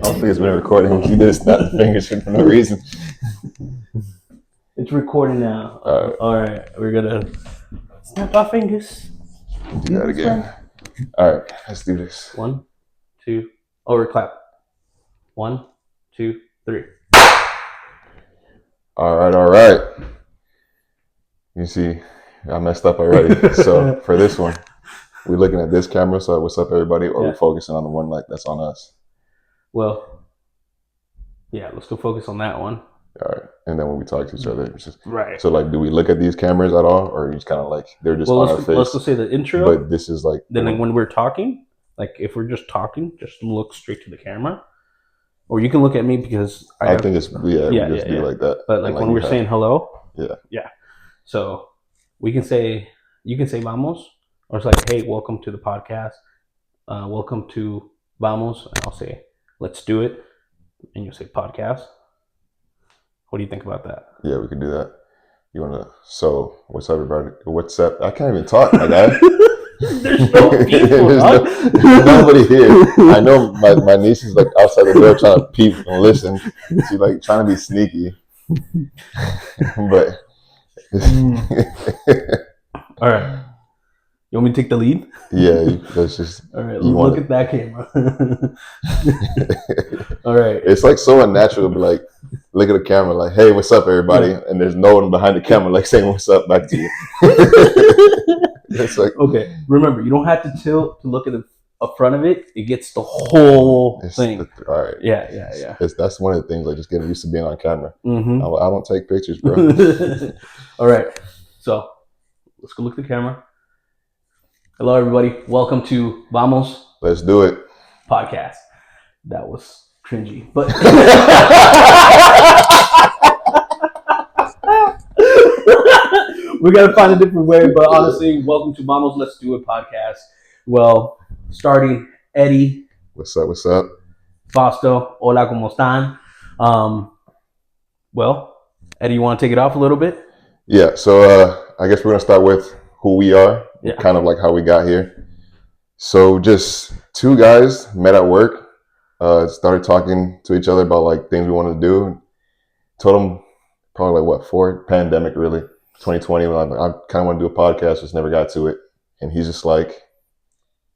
Hopefully it's been recording. You did snap the fingers for no reason. It's recording now. All right. We're gonna snap our fingers. Do that again. All right, let's do this. 1, 2. Oh, we're clap. 1, 2, 3. All right. You see, I messed up already. So for this one, we're looking at this camera. So what's up, everybody? Or we're focusing on the one like that's on us. Well, yeah. Let's go focus on that one. All right, and then when we talk to each other, it's just, right. So like, do we look at these cameras at all, or just kind of like they're just on our face? Let's go say the intro. But this is like then when we're talking, like if we're just talking, just look straight to the camera, or you can look at me because I think it's we just do like that. But like when we're saying hello, yeah. So you can say vamos, or it's like, hey, welcome to the podcast, welcome to vamos, and I'll say let's do it, and you'll say podcast. What do you think about that? Yeah, we could do that. You wanna? So what's up, everybody? What's up? I can't even talk, my guy. There's no people. There's nobody here. I know my niece is like outside the door trying to peep and listen. She's like trying to be sneaky, but. All right. You want me to take the lead? Yeah, that's just. All right, look at that camera. All right. It's like so unnatural to be like, look at the camera, like, hey, what's up, everybody? And there's no one behind the camera like saying what's up back to you. It's like, okay, remember, you don't have to tilt to look at the front of it. It gets the whole thing. All right. Yeah. That's one of the things, like just getting used to being on camera. Mm-hmm. I don't take pictures, bro. All right. So let's go look at the camera. Hello, everybody. Welcome to Vamos. Let's do it. Podcast. That was cringy, but we gotta find a different way. But honestly, welcome to Vamos. Let's do it podcast. Well, starting Eddie. What's up? Fausto. Hola, ¿cómo están? Well, Eddie, you want to take it off a little bit? Yeah. So I guess we're gonna start with who we are. Yeah. Kind of like how we got here. So just two guys met at work, started talking to each other about like things we wanted to do. Told them probably like for pandemic really, 2020. I kind of want to do a podcast, just never got to it. And he's just like,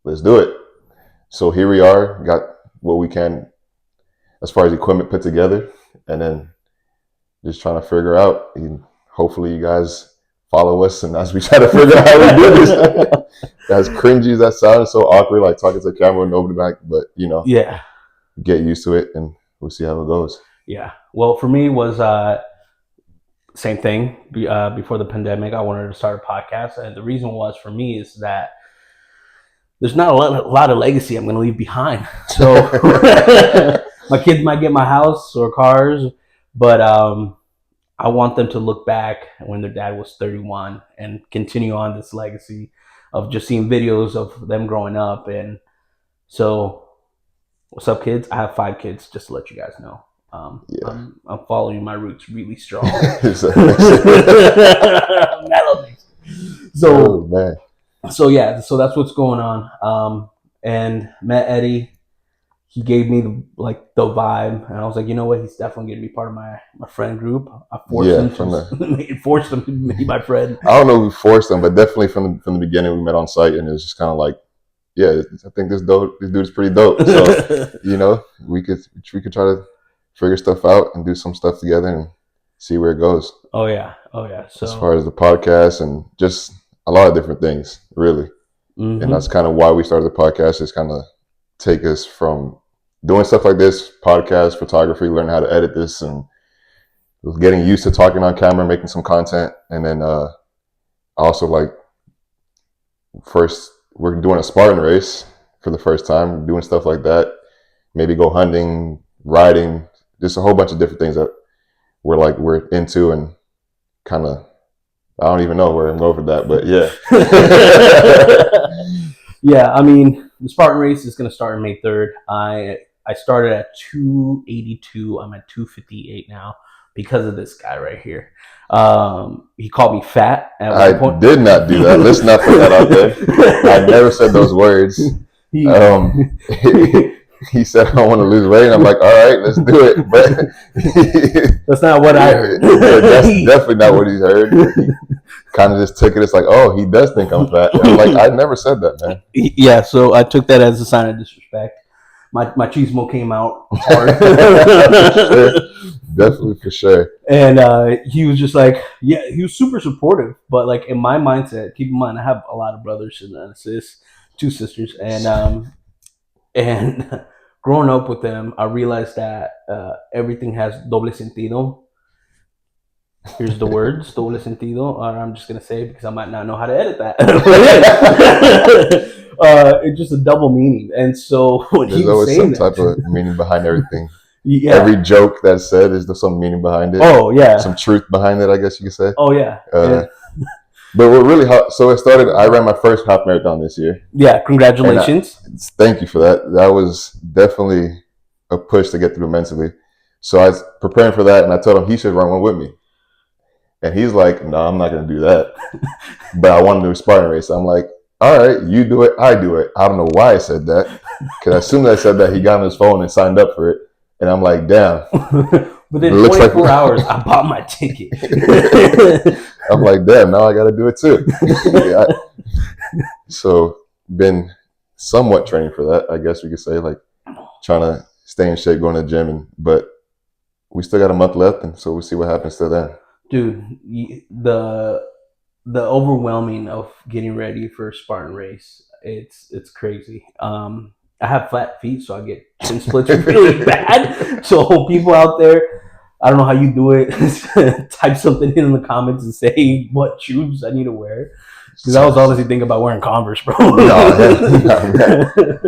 let's do it. So here we are, got what we can as far as equipment put together, and then just trying to figure out. Hopefully you guys follow us, and as we try to figure out how we do this. As cringy as that sounds, so awkward, like talking to the camera with nobody back, but get used to it, and we'll see how it goes. Yeah. Well, for me was same thing. Before the pandemic, I wanted to start a podcast, and the reason was for me is that there's not a lot of legacy I'm going to leave behind. So my kids might get my house or cars, but I want them to look back when their dad was 31 and continue on this legacy of just seeing videos of them growing up. And so, what's up, kids? I have 5 kids, just to let you guys know. I'm following my roots really strong. Melodies. So that's what's going on. And met Eddie. He gave me the vibe, and I was like, you know what? He's definitely gonna be part of my friend group. I forced him to be my friend. I don't know if we forced him, but definitely from the beginning we met on site, and it was just kind of like, I think this dude's pretty dope. So we could try to figure stuff out and do some stuff together and see where it goes. Oh yeah. So as far as the podcast and just a lot of different things, really, and that's kind of why we started the podcast. Is kind of take us from doing stuff like this, podcast, photography, learning how to edit this, and getting used to talking on camera, making some content. And then also like first we're doing a Spartan race for the first time, doing stuff like that, maybe go hunting, riding, just a whole bunch of different things that we're into, and kind of, I don't even know where I'm going for that, but yeah. Yeah, I mean, the Spartan race is going to start on May 3rd. I started at 282. I'm at 258 now because of this guy right here. He called me fat at one point. I did not do that. Let's not put that out there. I never said those words. he said, I want to lose weight. And I'm like, all right, let's do it. But That's not what I heard. yeah, that's definitely not what he's heard. He kind of just took it. It's like, oh, he does think I'm fat. And I'm like, I never said that, man. Yeah, so I took that as a sign of disrespect. My chismo came out hard. For sure. Definitely for sure. And he was just like, yeah, he was super supportive. But like in my mindset, keep in mind, I have a lot of brothers and sis, two sisters, and growing up with them, I realized that everything has doble sentido. Here's the words, doble sentido. Or I'm just gonna say it because I might not know how to edit that. It's just a double meaning. And so when There's he was always saying some that type to of meaning behind everything. yeah. Every joke that's said is there some meaning behind it, Oh yeah. some truth behind it, I guess you could say. Oh yeah. But what really so it started. I ran my first half marathon this year. Yeah. Congratulations. Thank you for that. That was definitely a push to get through mentally. So I was preparing for that, and I told him he should run one with me. And he's like, "No, I'm not going to do that." But I want to do a Spartan race. I'm like, "All right, you do it, I do it." I don't know why I said that, because as soon as I said that, he got on his phone and signed up for it. And I'm like, "Damn." Within 24 hours, I bought my ticket. I'm like, "Damn, now I got to do it too." Yeah. So been somewhat training for that, I guess we could say, like trying to stay in shape, going to the gym, but we still got a month left, and so we'll see what happens till then. Dude, the overwhelming of getting ready for a Spartan race, it's crazy. I have flat feet, so I get shin splits really bad. So people out there, I don't know how you do it. Type something in the comments and say what shoes I need to wear. Because I was honestly thinking about wearing Converse, bro. No,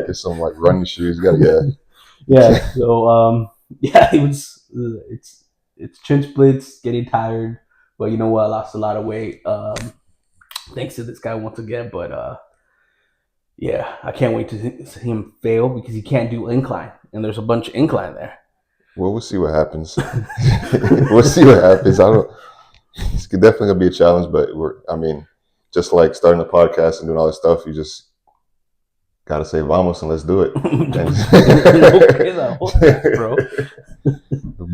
get some like running shoes. You gotta, yeah. So yeah, it's chin splits, getting tired. But you know what? I lost a lot of weight thanks to this guy once again. But yeah, I can't wait to see him fail because he can't do incline, and there's a bunch of incline there. Well, we'll see what happens. We'll see what happens. I don't. It's definitely gonna be a challenge, but I mean, just like starting a podcast and doing all this stuff, you just gotta say vamos and let's do it. Okay, bro.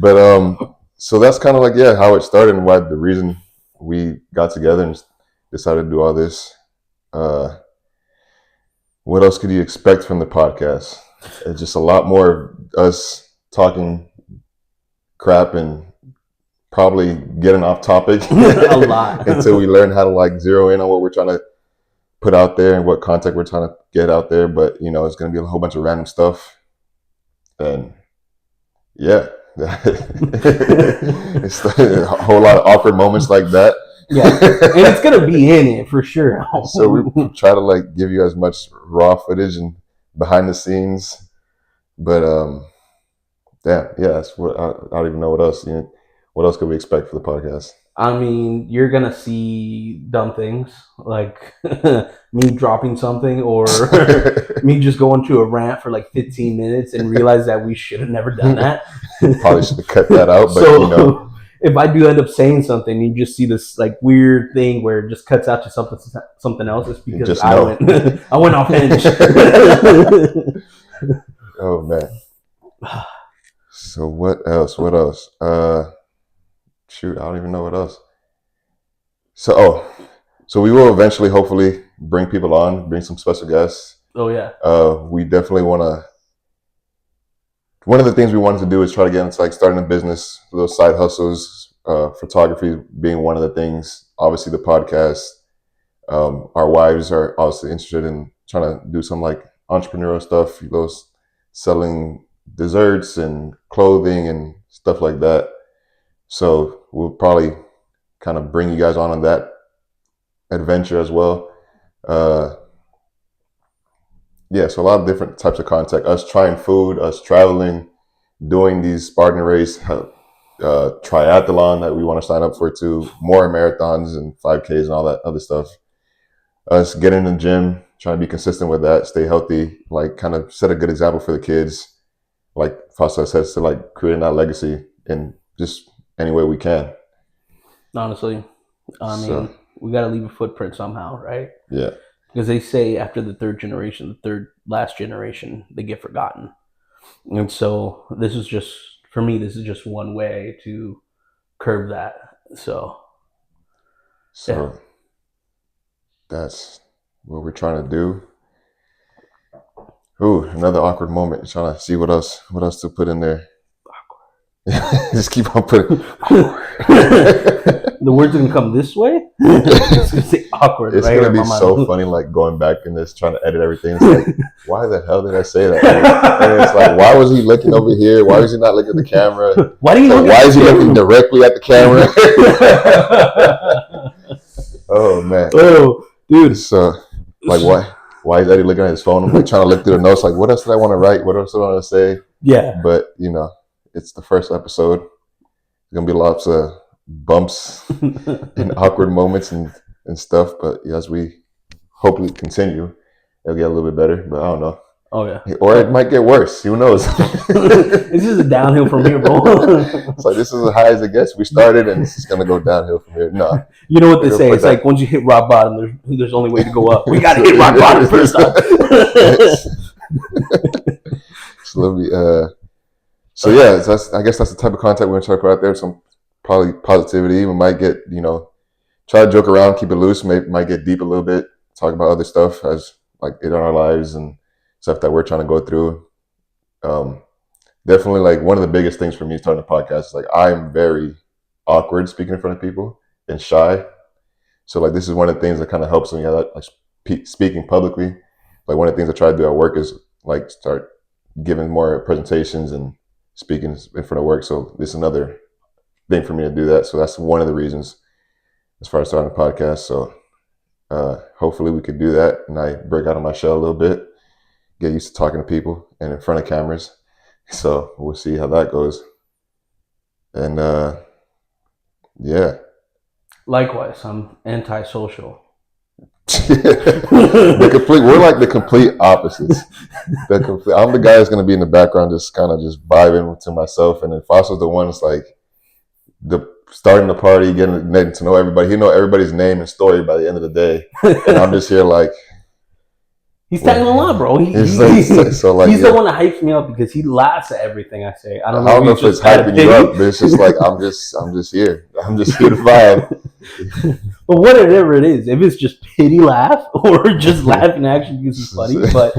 But so that's kind of like how it started and why the reason we got together and decided to do all this. What else could you expect from the podcast? It's just a lot more of us talking crap and probably getting off topic a lot until we learn how to like zero in on what we're trying to put out there and what content we're trying to get out there. But it's going to be a whole bunch of random stuff, and yeah, it's a whole lot of awkward moments like that. Yeah, and it's gonna be in it for sure. So we try to like give you as much raw footage and behind the scenes, but yeah, that's what I don't even know what else. What else could we expect for the podcast? I mean, you're gonna see dumb things like me dropping something or me just going to a rant for like 15 minutes and realize that we should have never done that. Probably should have cut that out, but if I do end up saying something, you just see this like weird thing where it just cuts out to something else. It's because I went off hinge. Oh man. So what else? Shoot, I don't even know what else. So we will eventually, hopefully, bring people on, bring some special guests. Oh yeah. We definitely want to. One of the things we wanted to do is try to get into like starting a business, those side hustles, photography being one of the things. Obviously, the podcast. Our wives are obviously interested in trying to do some like entrepreneurial stuff, those selling desserts and clothing and stuff like that. So we'll probably kind of bring you guys on that adventure as well. So a lot of different types of content. Us trying food, us traveling, doing these Spartan race, triathlon that we want to sign up for too, more marathons and 5Ks and all that other stuff. Us getting in the gym, trying to be consistent with that, stay healthy, like kind of set a good example for the kids. Like Fausto says, to like creating that legacy in just any way we can. Honestly, I mean, we got to leave a footprint somehow, right? Yeah. Because they say after the third generation, the third last generation, they get forgotten. And so this is just, for me, this is just one way to curb that. So yeah. So that's what we're trying to do. Ooh, another awkward moment. Trying to see what else to put in there. Just keep on putting. The words are gonna come this way. It's gonna say awkward. It's right gonna be so funny, like going back in this, trying to edit everything. It's like, why the hell did I say that? And it's like, why was he looking over here? Why was he not looking at the camera? Why do you like, why is he looking directly at the camera? Oh man. Oh, dude. So, like, why is Eddie looking at his phone? I'm like trying to look through the notes. Like, what else did I want to write? What else did I want to say? Yeah. But it's the first episode. There's gonna be lots of bumps and awkward moments and stuff. But as we hopefully continue, it'll get a little bit better. But I don't know. Oh yeah. Or it might get worse. Who knows? It's just a downhill from here, bro. It's like this is as high as it gets. We started, and it's just gonna go downhill from here. No. You know what they say? It's like once you hit rock bottom, there's only way to go up. We gotta hit rock bottom first time. So yeah, I guess that's the type of content we're gonna try to put out there. Some probably positivity. We might get try to joke around, keep it loose. Might get deep a little bit. Talk about other stuff as like in our lives and stuff that we're trying to go through. Definitely, like one of the biggest things for me starting a podcast is like I'm very awkward speaking in front of people and shy. So like this is one of the things that kind of helps me like speaking publicly. Like one of the things I try to do at work is like start giving more presentations and speaking in front of work. So this is another thing for me to do that. So that's one of the reasons as far as starting a podcast. So hopefully we could do that and I break out of my shell a little bit, get used to talking to people and in front of cameras. So we'll see how that goes. And yeah. Likewise, I'm antisocial. We're like the complete opposites. I'm the guy that's gonna be in the background just kind of just vibing to myself, and then Fausto's the one that's like starting the party, getting to know everybody. He know everybody's name and story by the end of the day, and I'm just here like he's tagging along, bro. He's the one that hypes me up because he laughs at everything I say. I don't know if it's hyping you up, but it's just like I'm just here. I'm just here to vibe. But whatever it is, if it's just pity laugh or just laughing actually because it's funny, but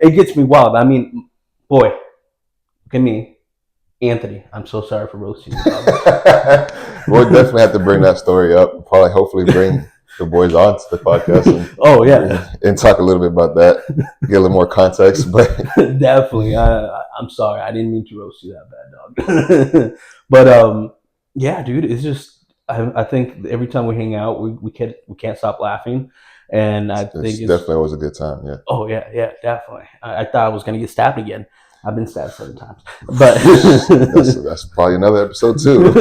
it gets me wild. I mean, boy, look at me, Anthony. I'm so sorry for roasting you. We'll definitely have to bring that story up. Probably, hopefully, bring the boys on to the podcast. And talk a little bit about that. Get a little more context, but definitely. I'm sorry. I didn't mean to roast you that bad, dog. But yeah, dude, it's just. I think every time we hang out, we can't stop laughing, and I think it's definitely was a good time. Yeah. Oh yeah, definitely. I thought I was gonna get stabbed again. I've been stabbed 7 times, but that's probably another episode too.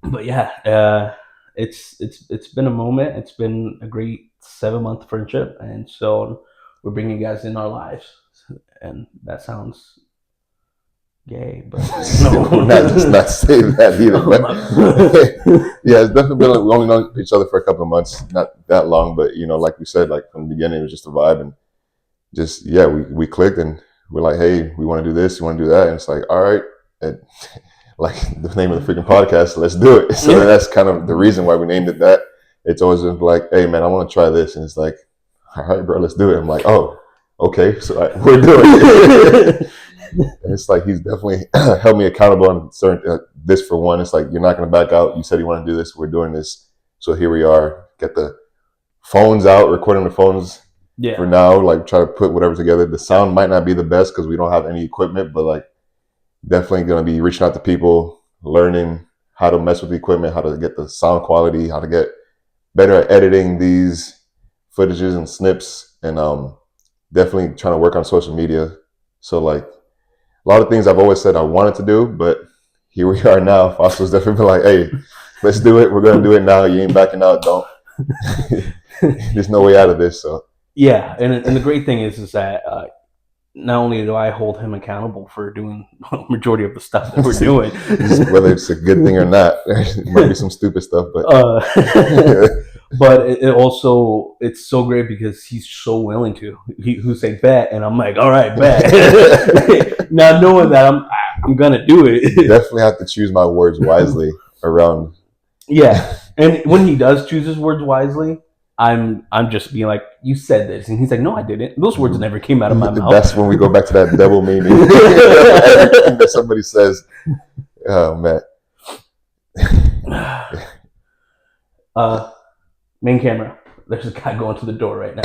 But yeah, it's been a moment. It's been a great 7-month friendship, and so we're bringing you guys in our lives, and that sounds gay, but no, not saying that either. But yeah, it's definitely been. We only known each other for a couple of months, not that long, but like we said, like from the beginning, it was just a vibe, and just we clicked, and we're like, hey, we want to do this, you want to do that, and it's like, all right, and like the name of the freaking podcast, let's do it. So that's kind of the reason why we named it that. It's always been like, hey man, I want to try this, and it's like, all right, bro, let's do it. I'm like, oh, okay, so we're doing it. And it's like he's definitely held me accountable on certain this for one. It's like you're not going to back out. You said you want to do this. We're doing this. So here we are. Get the phones out, recording the phones for now. Like try to put whatever together. The sound might not be the best because we don't have any equipment, but like definitely going to be reaching out to people, learning how to mess with the equipment, how to get the sound quality, how to get better at editing these footages and snips, and definitely trying to work on social media. So like. A lot of things I've always said I wanted to do, but here we are now. Fausto's definitely been like, hey, let's do it. We're going to do it now. You ain't backing out. Don't. There's no way out of this. So yeah, and the great thing is that not only do I hold him accountable for doing the majority of the stuff that we're doing, whether it's a good thing or not, there might be some stupid stuff, but But it also it's so great because he's so willing to. Who say bet, and I'm like, all right, bet. Now knowing that I'm gonna do it. Definitely have to choose my words wisely around. Yeah, and when he does choose his words wisely, I'm just being like, you said this, and he's like, no, I didn't. Those words never came out of my mouth. That's when we go back to that double meaning. Everything that somebody says, oh man. Main camera. There's a guy going to the door right now.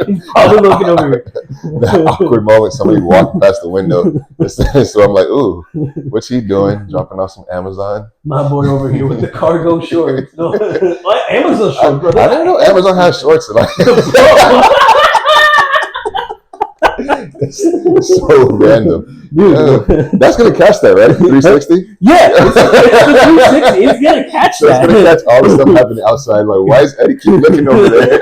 he's probably looking over here. That awkward moment, somebody walked past the window. So I'm like, ooh, what's he doing? Dropping off some Amazon? My boy over here with the cargo shorts. No, what? Amazon shorts, brother. I didn't know Amazon has shorts. It's so random. Dude, that's going to catch that, right? 360? Yeah, it's the 360. It's going to catch so that. It's going to catch all the stuff happening outside. Like, why is Eddie keep looking over there?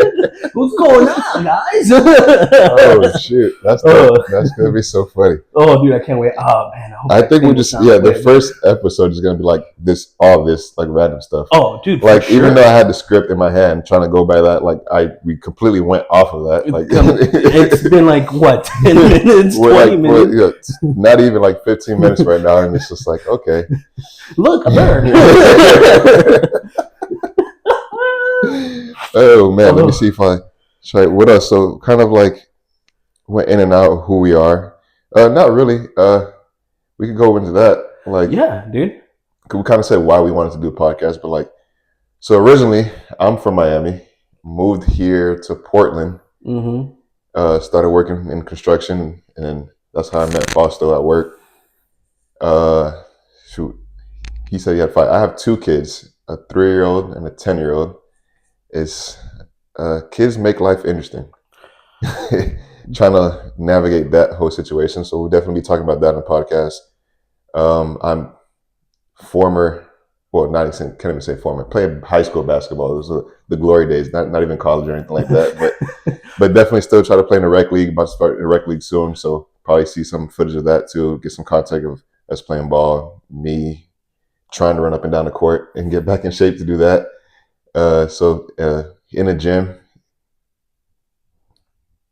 What's going on, guys? Oh, shoot. That's going to be so funny. Oh, dude, I can't wait. Oh, man. I think we just, the first episode is going to be like all this, like random stuff. Oh, dude. Like, even though I had the script in my hand, trying to go by that, like, we completely went off of that. Like, it's been like, what, 10 minutes, 20 minutes? Not even like 15 minutes right now. And it's just like, okay. Look, a bird. Oh, man. Let me see if I try. What else? So, kind of like, went in and out of who we are. Not really. We could go into that. Like, yeah, dude. We kind of said why we wanted to do a podcast, but like, so originally I'm from Miami, moved here to Portland, started working in construction, and then that's how I met Fausto at work. Shoot, he said he had 5. I have 2 kids, a 3-year-old and a 10-year-old. It's kids make life interesting. Trying to navigate that whole situation, so we'll definitely be talking about that in the podcast. I'm former, well, can't even say former, played high school basketball. It was the glory days, not even college or anything like that, but definitely still try to play in the rec league. About to start the rec league soon, so probably see some footage of that too, get some contact of us playing ball, me trying to run up and down the court and get back in shape to do that. So in the gym,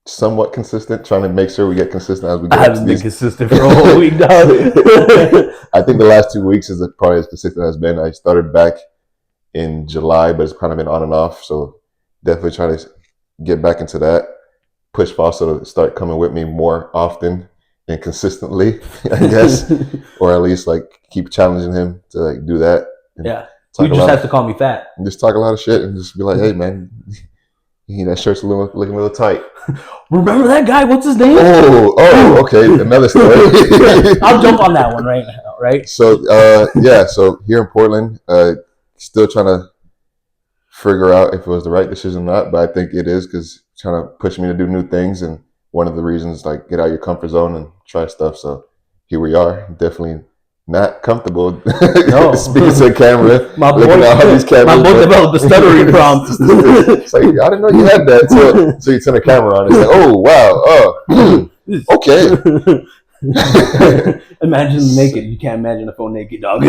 somewhat consistent, trying to make sure we get consistent as we go. I haven't been consistent for a whole week, dog. I think the last 2 weeks is probably as consistent as been. I started back in July, but it's kind of been on and off. So definitely trying to get back into that. Push Fausto to start coming with me more often and consistently, I guess, or at least like keep challenging him to like do that. Yeah, you just have to call me fat. And just talk a lot of shit and just be like, "Hey, man, that shirt's looking a little tight." Remember that guy? What's his name? Oh, okay. Another story. I'll jump on that one right now, right? So, so here in Portland, still trying to figure out if it was the right decision or not, but I think it is because it's trying to push me to do new things. And one of the reasons, like, get out of your comfort zone and try stuff. So here we are. Definitely not comfortable speaking to the camera. My boy developed the stuttering problem. It's like, I didn't know you had that. So you turn the camera on. It's like, oh, wow. Okay. Imagine naked. You can't imagine a phone naked, dog.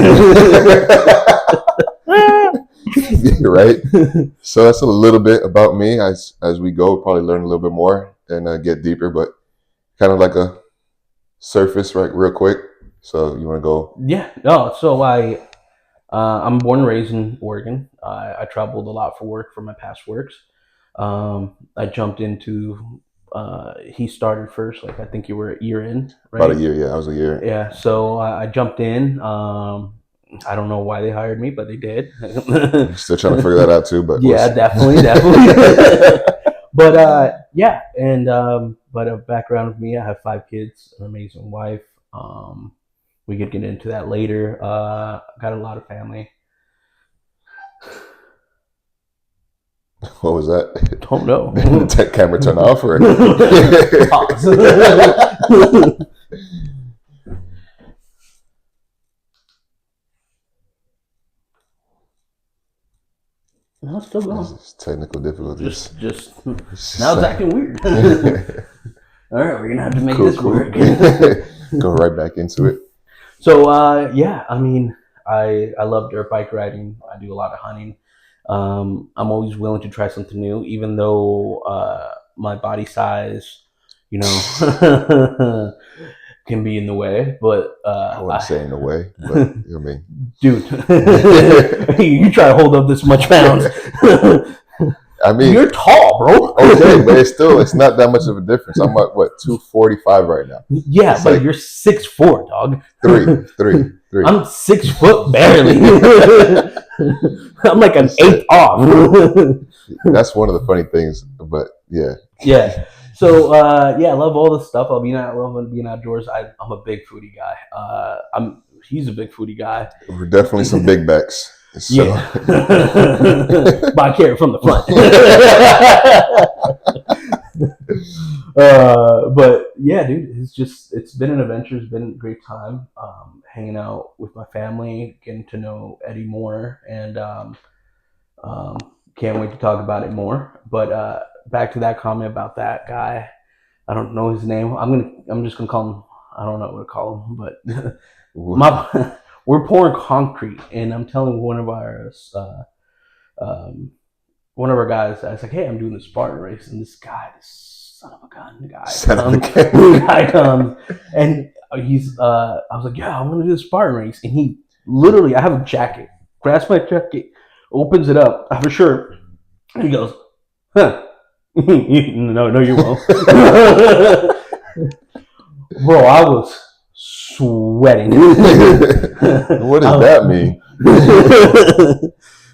Right. So that's a little bit about me. As we go, we'll probably learn a little bit more and get deeper, but kind of like a surface, right, real quick. So you want to go? Yeah. No. So I'm born and raised in Oregon. I traveled a lot for work, for my past works. I jumped into. He started first. Like I think you were a year in, right? About a year. Yeah, I was a year. Yeah. So I jumped in. I don't know why they hired me, but they did. Still trying to figure that out too, but yeah, definitely. But yeah, and but a background of me, I have 5 kids, an amazing wife. We could get into that later. Got a lot of family. What was that? Don't know. Did the camera turn off or? Pause. No, it's still going. Technical difficulties. Just now it's acting weird. All right, we're gonna have to make this work. Go right back into it. So yeah, I mean, I love dirt bike riding. I do a lot of hunting. I'm always willing to try something new, even though my body size, you know, can be in the way. But I wouldn't say in a way, but I mean, dude, you try to hold up this much pounds. I mean, you're tall, bro. Okay, but it's not that much of a difference. I'm at what 245 right now. Yeah, it's but like you're 6'4", dog. three. I'm 6 foot barely. I'm like an eighth off. That's one of the funny things, but yeah. Yeah. So yeah, I love all this stuff. I love being outdoors. I'm a big foodie guy. He's a big foodie guy. We're definitely some big backs. So. Yeah. But I carry it from the front. But yeah, dude, it's been an adventure. It's been a great time hanging out with my family, getting to know Eddie more, and can't wait to talk about it more. But back to that comment about that guy. I don't know his name. I'm just gonna call him. I don't know what to call him, but we're pouring concrete, and I'm telling one of our guys, I was like, "Hey, I'm doing the Spartan race," and this son of a gun guy comes, and he's. I was like, "Yeah, I'm gonna do the Spartan race," and he literally, I have a jacket, grabs my jacket, opens it up, I have a shirt, and he goes, "Huh." No, you won't. Bro, I was sweating. What does that mean?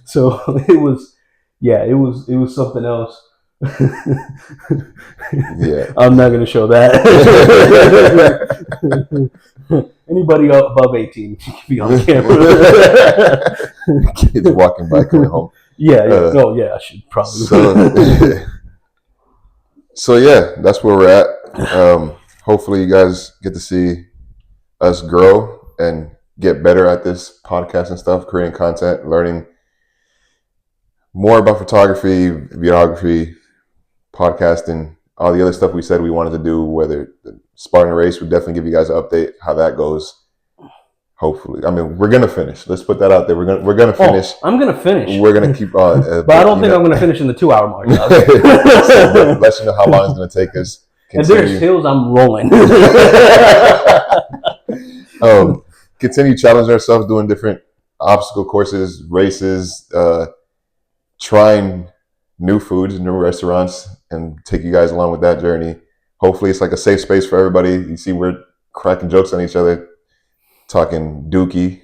So it was something else. Yeah, I'm not gonna show that. Anybody above 18 can be on camera. Kids walking by coming home. Yeah. Yeah. I should probably. So yeah, that's where we're at. Hopefully, you guys get to see us grow and get better at this podcast and stuff, creating content, learning more about photography, videography, podcasting, all the other stuff we said we wanted to do. Whether the Spartan race, would definitely give you guys an update how that goes. Hopefully, I mean, we're gonna finish. Let's put that out there. We're gonna finish. I'm gonna finish. We're gonna keep on. But I don't think I'm gonna finish in the 2 hour mark. So let you know how long it's gonna take us. Continue. And there's hills I'm rolling. Continue challenging ourselves, doing different obstacle courses, races, trying new foods, new restaurants, and take you guys along with that journey. Hopefully, it's like a safe space for everybody. You see, we're cracking jokes on each other, talking dookie.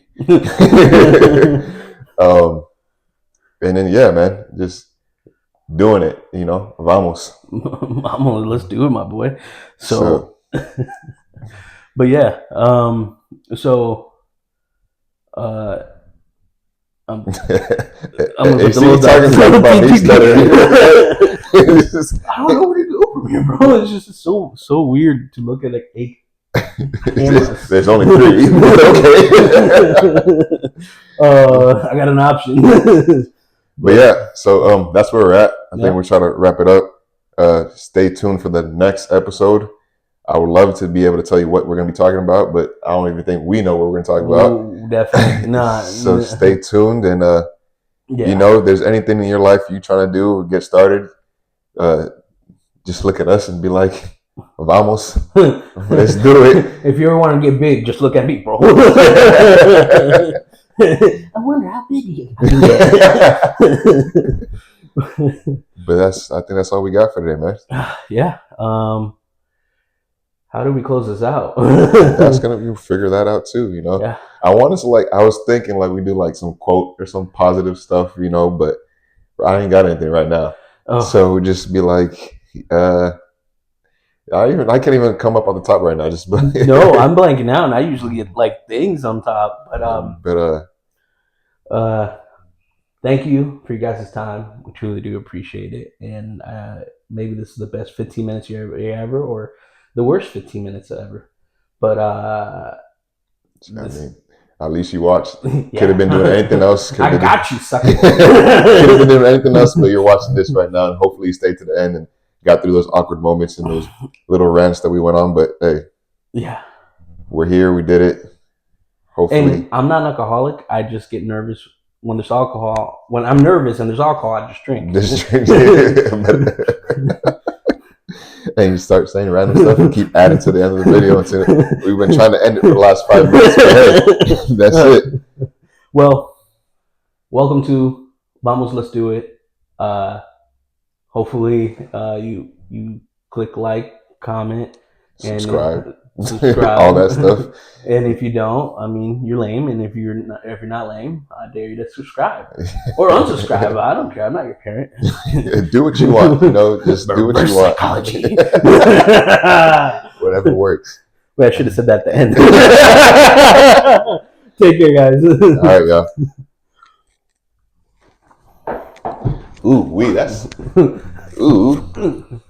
And then yeah, man, just doing it, vamos. Let's do it, my boy. So but yeah, I'm gonna talking about me stuttering. I don't know where to go from here, bro. It's just so weird to look at like 8 cameras. There's only 3. Okay. I got an option. But yeah, so that's where we're at. I think we're trying to wrap it up. Stay tuned for the next episode. I would love to be able to tell you what we're going to be talking about, but I don't even think we know what we're going to talk about. No, definitely not. So stay tuned, and if there's anything in your life you're trying to do or get started, just look at us and be like, vamos, let's do it. If you ever want to get big, just look at me, bro. I wonder how big you can get. But I think that's all we got for today, man. Yeah. How do we close this out? That's you figure that out too, Yeah. I want us to I was thinking we do some quote or some positive stuff, but I ain't got anything right now. Oh. So just be like, I can't even come up on the top right now. Just no, I'm blanking out, and I usually get things on top. But thank you for you guys' time. We truly do appreciate it, and maybe this is the best 15 minutes you ever, or the worst 15 minutes ever. But at least you watched. Yeah. Could have been doing anything else. I got you, sucker. Could have been doing anything else, but you're watching this right now, and hopefully you stayed to the end and got through those awkward moments and those little rants that we went on. But hey, yeah, we're here. We did it. Hopefully, and I'm not an alcoholic. I just get nervous when there's alcohol, when I'm nervous and there's alcohol, I just drink. Just drink. And you start saying random stuff and keep adding to the end of the video. We've been trying to end it for the last 5 minutes. But hey, that's it. Well, welcome to Vamos, Let's Do It. Hopefully, you click like, comment, and Subscribe. subscribe, all that stuff. And if you don't, I mean, you're lame. And if you're not lame, I dare you to subscribe or unsubscribe. I don't care. I'm not your parent. Do what you want. Just do what you want. Psychology. Whatever works. Wait, I should have said that at the end. Take care, guys. All right, y'all. Ooh, that's ooh.